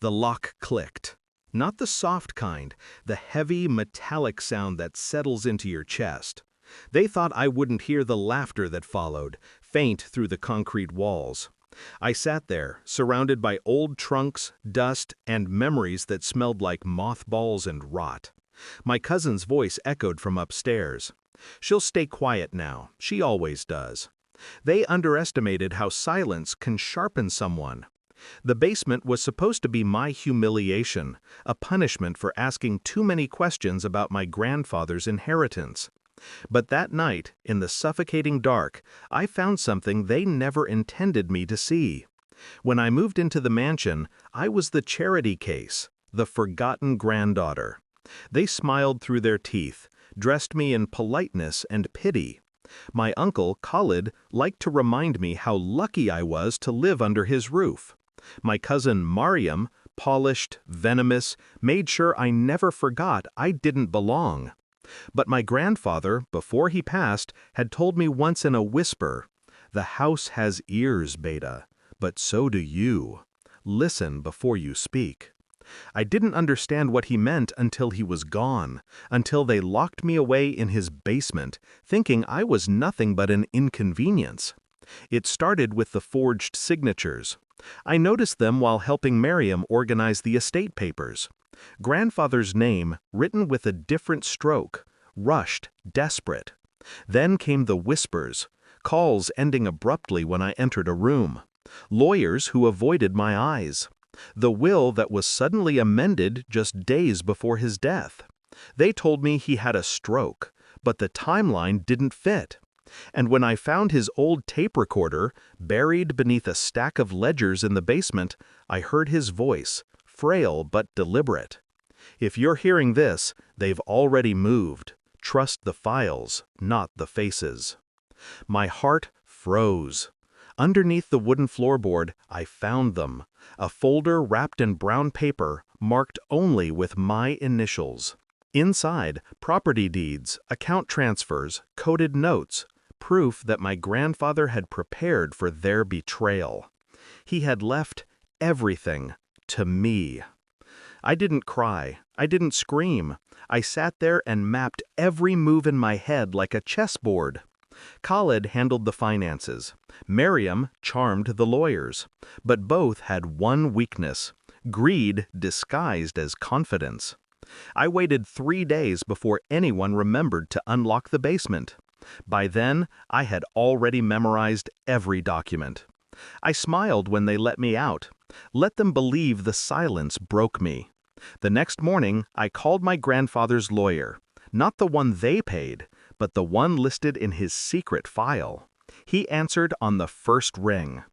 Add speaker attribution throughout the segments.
Speaker 1: The lock clicked. Not the soft kind, the heavy, metallic sound that settles into your chest. They thought I wouldn't hear the laughter that followed, faint through the concrete walls. I sat there, surrounded by old trunks, dust, and memories that smelled like mothballs and rot. My cousin's voice echoed from upstairs. "She'll stay quiet now, she always does." They underestimated how silence can sharpen someone. The basement was supposed to be my humiliation, a punishment for asking too many questions about my grandfather's inheritance. But that night, in the suffocating dark, I found something they never intended me to see. When I moved into the mansion, I was the charity case, the forgotten granddaughter. They smiled through their teeth, dressed me in politeness and pity. My uncle, Khalid, liked to remind me how lucky I was to live under his roof. My cousin, Mariam, polished, venomous, made sure I never forgot I didn't belong. But my grandfather, before he passed, had told me once in a whisper, "The house has ears, Beta, but so do you. Listen before you speak." I didn't understand what he meant until he was gone, until they locked me away in his basement, thinking I was nothing but an inconvenience. It started with the forged signatures. I noticed them while helping Miriam organize the estate papers. Grandfather's name, written with a different stroke, rushed, desperate. Then came the whispers, calls ending abruptly when I entered a room, lawyers who avoided my eyes, the will that was suddenly amended just days before his death. They told me he had a stroke, but the timeline didn't fit. And when I found his old tape recorder, buried beneath a stack of ledgers in the basement, I heard his voice, frail but deliberate. "If you're hearing this, they've already moved. Trust the files, not the faces." My heart froze. Underneath the wooden floorboard, I found them, a folder wrapped in brown paper, marked only with my initials. Inside, property deeds, account transfers, coded notes, proof that my grandfather had prepared for their betrayal. He had left everything to me. I didn't cry. I didn't scream. I sat there and mapped every move in my head like a chessboard. Khalid handled the finances. Miriam charmed the lawyers. But both had one weakness: greed disguised as confidence. I waited 3 days before anyone remembered to unlock the basement. By then, I had already memorized every document. I smiled when they let me out. Let them believe the silence broke me. The next morning, I called my grandfather's lawyer, not the one they paid, but the one listed in his secret file. He answered on the first ring.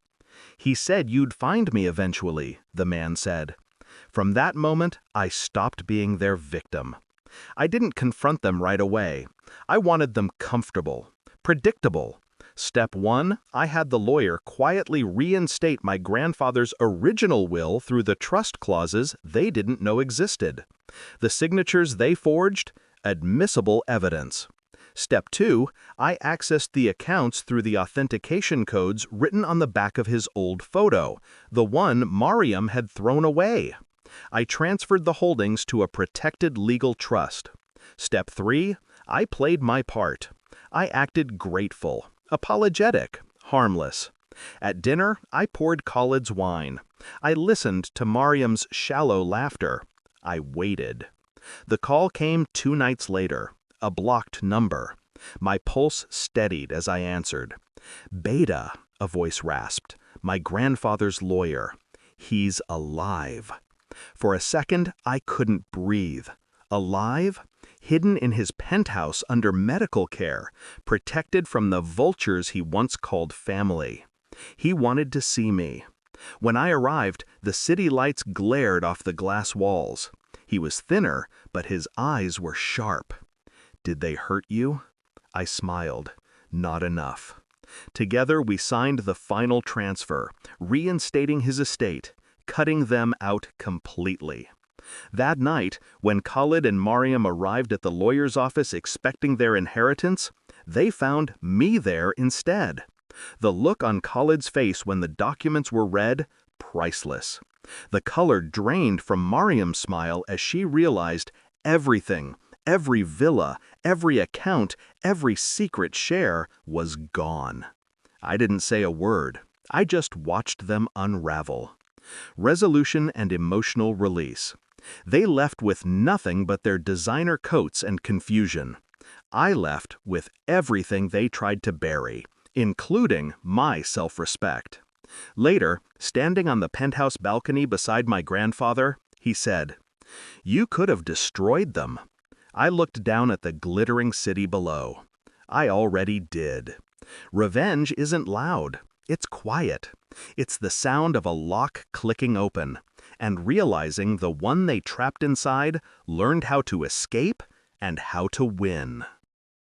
Speaker 1: "He said you'd find me eventually," the man said. From that moment, I stopped being their victim. I didn't confront them right away. I wanted them comfortable, predictable. Step 1, I had the lawyer quietly reinstate my grandfather's original will through the trust clauses they didn't know existed. The signatures they forged, admissible evidence. Step 2, I accessed the accounts through the authentication codes written on the back of his old photo, the one Mariam had thrown away. I transferred the holdings to a protected legal trust. Step 3, I played my part. I acted grateful, apologetic, harmless. At dinner, I poured Khalid's wine. I listened to Mariam's shallow laughter. I waited. The call came 2 nights later, a blocked number. My pulse steadied as I answered. "Beta," a voice rasped, "my grandfather's lawyer. He's alive." For a second, I couldn't breathe. Alive? Hidden in his penthouse under medical care, protected from the vultures he once called family. He wanted to see me. When I arrived, the city lights glared off the glass walls. He was thinner, but his eyes were sharp. "Did they hurt you?" I smiled. "Not enough." Together we signed the final transfer, reinstating his estate, cutting them out completely. That night, when Khalid and Mariam arrived at the lawyer's office expecting their inheritance, they found me there instead. The look on Khalid's face when the documents were read, priceless. The color drained from Mariam's smile as she realized everything, every villa, every account, every secret share was gone. I didn't say a word. I just watched them unravel. Resolution and emotional release. They left with nothing but their designer coats and confusion. I left with everything they tried to bury, including my self-respect. Later, standing on the penthouse balcony beside my grandfather, he said, "You could have destroyed them." I looked down at the glittering city below. I already did. Revenge isn't loud. It's quiet. It's the sound of a lock clicking open, and realizing the one they trapped inside learned how to escape and how to win.